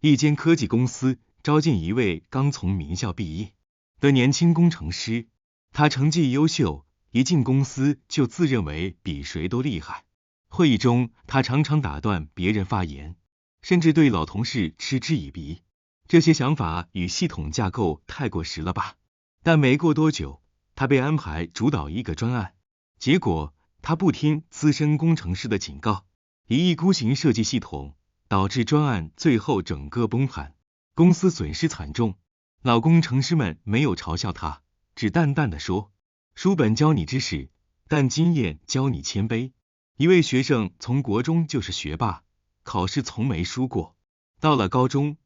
一间科技公司招进一位刚从名校毕业的年轻工程师，他成绩优秀，一进公司就自认为比谁都厉害。会议中，他常常打断别人发言，甚至对老同事嗤之以鼻。这些想法与系统架构太过时了吧？但没过多久，他被安排主导一个专案，结果他不听资深工程师的警告，一意孤行设计系统，导致专案最后整个崩盘，公司损失惨重。老工程师们没有嘲笑他，只淡淡的说：书本教你知识，但经验教你谦卑。一位学生从国中就是学霸，考试从没输过。到了高中，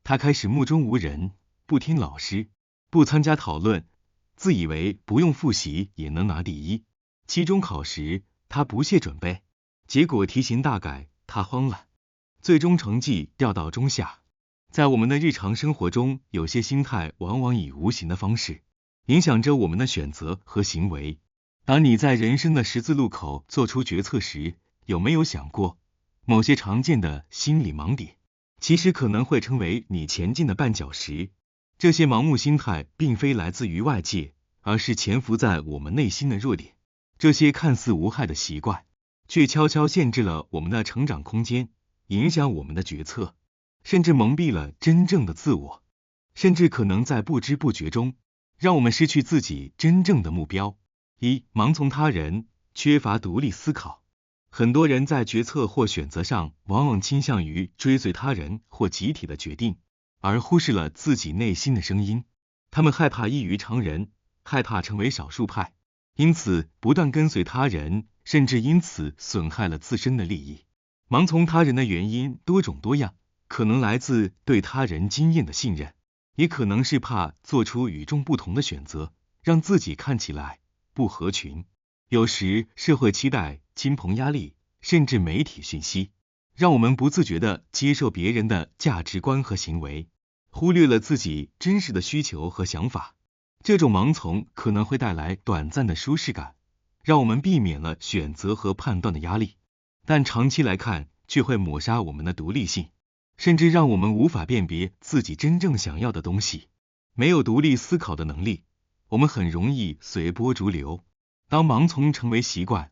他开始目中无人，不听老师，不参加讨论，自以为不用复习也能拿第一。期中考时，他不懈准备，结果题型大改，他慌了，最终成绩掉到中下。在我们的日常生活中，有些心态往往以无形的方式影响着我们的选择和行为。当你在人生的十字路口做出决策时，有没有想过，某些常见的心理盲点，其实可能会成为你前进的绊脚石？这些盲目心态并非来自于外界，而是潜伏在我们内心的弱点。这些看似无害的习惯，却悄悄限制了我们的成长空间，影响我们的决策，甚至蒙蔽了真正的自我，甚至可能在不知不觉中，让我们失去自己真正的目标。盲从他人，缺乏独立思考。很多人在决策或选择上，往往倾向于追随他人或集体的决定，而忽视了自己内心的声音。他们害怕异于常人，害怕成为少数派，因此不断跟随他人，甚至因此损害了自身的利益。盲从他人的原因多种多样，可能来自对他人经验的信任，也可能是怕做出与众不同的选择，让自己看起来不合群。有时社会期待、亲朋压力，甚至媒体讯息，让我们不自觉地接受别人的价值观和行为，忽略了自己真实的需求和想法。这种盲从可能会带来短暂的舒适感，让我们避免了选择和判断的压力，但长期来看却会抹杀我们的独立性，甚至让我们无法辨别自己真正想要的东西。没有独立思考的能力，我们很容易随波逐流。当盲从成为习惯，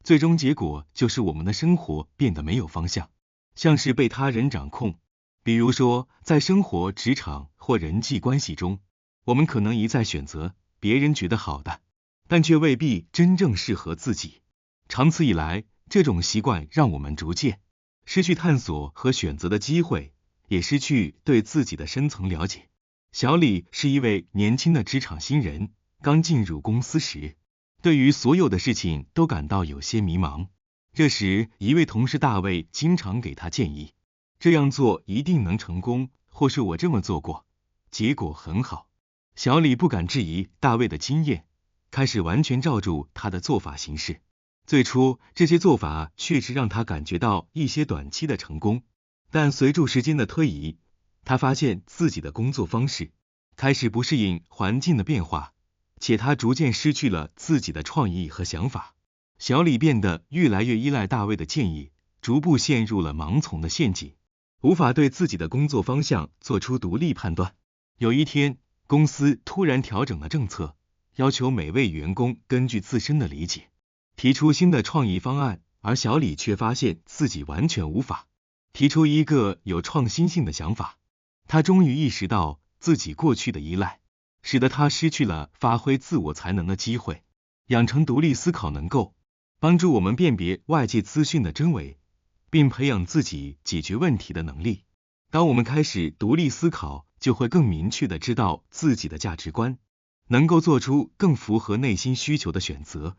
最终结果就是我们的生活变得没有方向，像是被他人掌控。比如说，在生活、职场或人际关系中，我们可能一再选择别人觉得好的，但却未必真正适合自己。长此以来，这种习惯让我们逐渐失去探索和选择的机会，也失去对自己的深层了解。小李是一位年轻的职场新人，刚进入公司时，对于所有的事情都感到有些迷茫。这时，一位同事大卫经常给他建议，这样做一定能成功，或是我这么做过，结果很好。小李不敢质疑大卫的经验，开始完全照住他的做法行事。最初，这些做法确实让他感觉到一些短期的成功，但随着时间的推移，他发现自己的工作方式开始不适应环境的变化，且他逐渐失去了自己的创意和想法。小李变得越来越依赖大卫的建议，逐步陷入了盲从的陷阱，无法对自己的工作方向做出独立判断。有一天，公司突然调整了政策，要求每位员工根据自身的理解提出新的创意方案，而小李却发现自己完全无法提出一个有创新性的想法。他终于意识到自己过去的依赖使得他失去了发挥自我才能的机会。养成独立思考能够帮助我们辨别外界资讯的真伪，并培养自己解决问题的能力。当我们开始独立思考，就会更明确地知道自己的价值观，能够做出更符合内心需求的选择。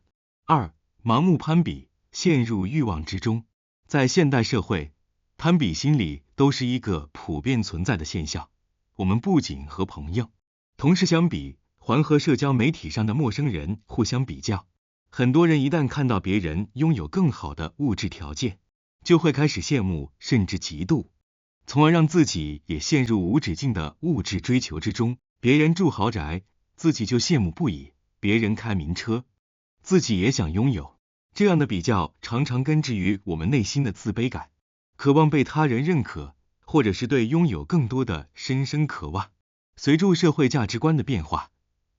盲目攀比，陷入欲望之中。在现代社会，攀比心理都是一个普遍存在的现象。我们不仅和朋友、同事相比，还和社交媒体上的陌生人互相比较。很多人一旦看到别人拥有更好的物质条件，就会开始羡慕甚至嫉妒，从而让自己也陷入无止境的物质追求之中。别人住豪宅，自己就羡慕不已；别人开名车，自己也想拥有。这样的比较常常根植于我们内心的自卑感，渴望被他人认可，或者是对拥有更多的深深渴望。随着社会价值观的变化，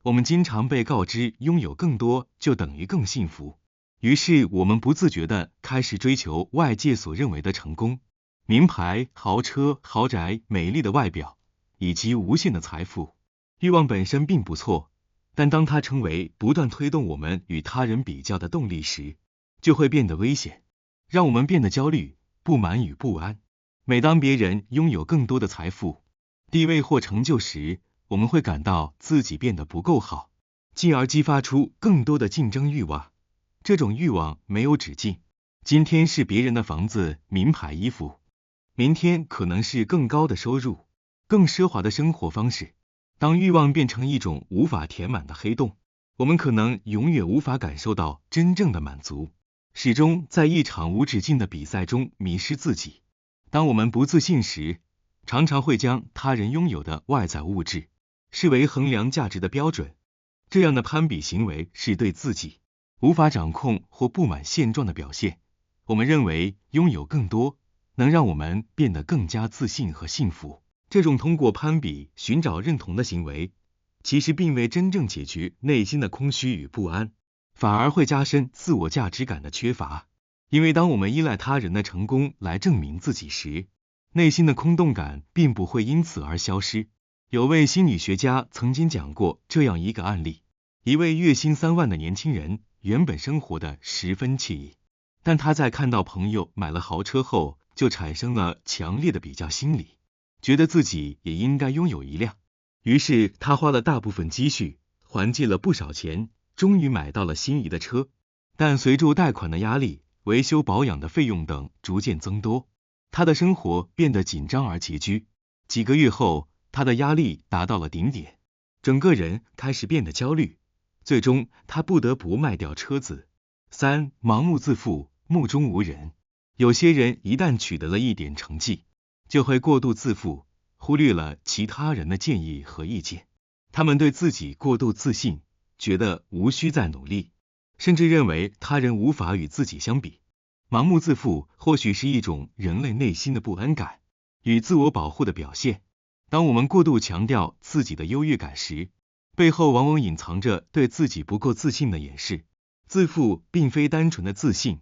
我们经常被告知拥有更多就等于更幸福，于是我们不自觉地开始追求外界所认为的成功，名牌、豪车、豪宅、美丽的外表，以及无限的财富。欲望本身并不错，但当它成为不断推动我们与他人比较的动力时，就会变得危险，让我们变得焦虑、不满与不安。每当别人拥有更多的财富、地位或成就时，我们会感到自己变得不够好，进而激发出更多的竞争欲望。这种欲望没有止境，今天是别人的房子、名牌衣服，明天可能是更高的收入、更奢华的生活方式。当欲望变成一种无法填满的黑洞，我们可能永远无法感受到真正的满足，始终在一场无止境的比赛中迷失自己。当我们不自信时，常常会将他人拥有的外在物质视为衡量价值的标准，这样的攀比行为是对自己无法掌控或不满现状的表现。我们认为拥有更多能让我们变得更加自信和幸福。这种通过攀比寻找认同的行为，其实并未真正解决内心的空虚与不安，反而会加深自我价值感的缺乏。因为当我们依赖他人的成功来证明自己时，内心的空洞感并不会因此而消失。有位心理学家曾经讲过这样一个案例，一位月薪3万的年轻人原本生活的十分惬意，但他在看到朋友买了豪车后，就产生了强烈的比较心理，觉得自己也应该拥有一辆。于是他花了大部分积蓄，还借了不少钱，终于买到了心仪的车。但随着贷款的压力、维修保养的费用等逐渐增多，他的生活变得紧张而拮据。几个月后，他的压力达到了顶点，整个人开始变得焦虑，最终他不得不卖掉车子。3. 盲目自负，目中无人。有些人一旦取得了一点成绩，就会过度自负，忽略了其他人的建议和意见。他们对自己过度自信，觉得无需再努力，甚至认为他人无法与自己相比。盲目自负或许是一种人类内心的不安感与自我保护的表现。当我们过度强调自己的优越感时，背后往往隐藏着对自己不够自信的掩饰。自负并非单纯的自信，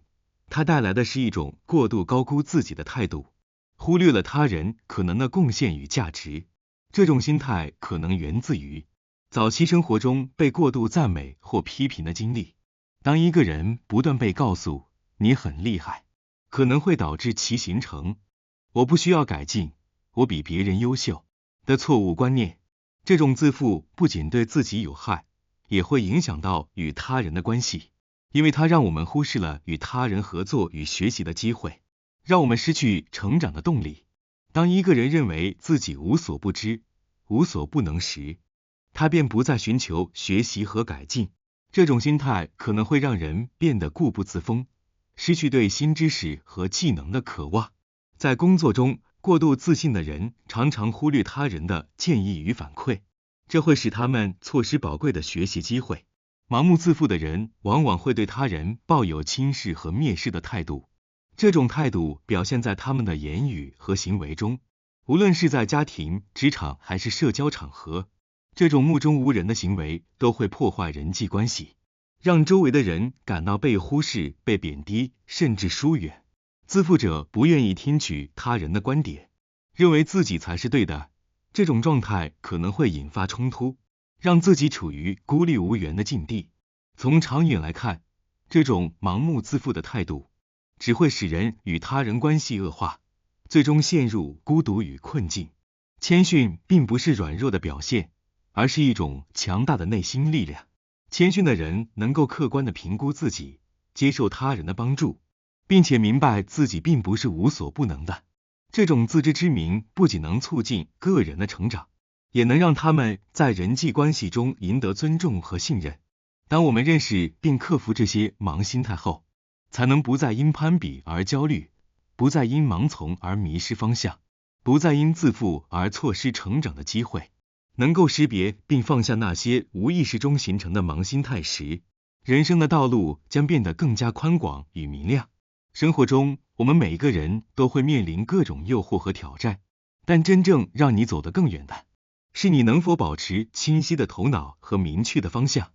它带来的是一种过度高估自己的态度，忽略了他人可能的贡献与价值。这种心态可能源自于早期生活中被过度赞美或批评的经历。当一个人不断被告诉你很厉害，可能会导致其形成我不需要改进，我比别人优秀的错误观念。这种自负不仅对自己有害，也会影响到与他人的关系，因为它让我们忽视了与他人合作与学习的机会，让我们失去成长的动力。当一个人认为自己无所不知、无所不能时，他便不再寻求学习和改进。这种心态可能会让人变得固步自封，失去对新知识和技能的渴望。在工作中，过度自信的人常常忽略他人的建议与反馈，这会使他们错失宝贵的学习机会。盲目自负的人往往会对他人抱有轻视和蔑视的态度，这种态度表现在他们的言语和行为中，无论是在家庭、职场还是社交场合。这种目中无人的行为都会破坏人际关系，让周围的人感到被忽视、被贬低，甚至疏远。自负者不愿意听取他人的观点，认为自己才是对的。这种状态可能会引发冲突，让自己处于孤立无援的境地。从长远来看，这种盲目自负的态度只会使人与他人关系恶化，最终陷入孤独与困境。谦逊并不是软弱的表现，而是一种强大的内心力量。谦逊的人能够客观地评估自己，接受他人的帮助，并且明白自己并不是无所不能的。这种自知之明不仅能促进个人的成长，也能让他们在人际关系中赢得尊重和信任。当我们认识并克服这些盲心态后，才能不再因攀比而焦虑，不再因盲从而迷失方向，不再因自负而错失成长的机会。能够识别并放下那些无意识中形成的盲心态时，人生的道路将变得更加宽广与明亮。生活中，我们每个人都会面临各种诱惑和挑战，但真正让你走得更远的，是你能否保持清晰的头脑和明确的方向。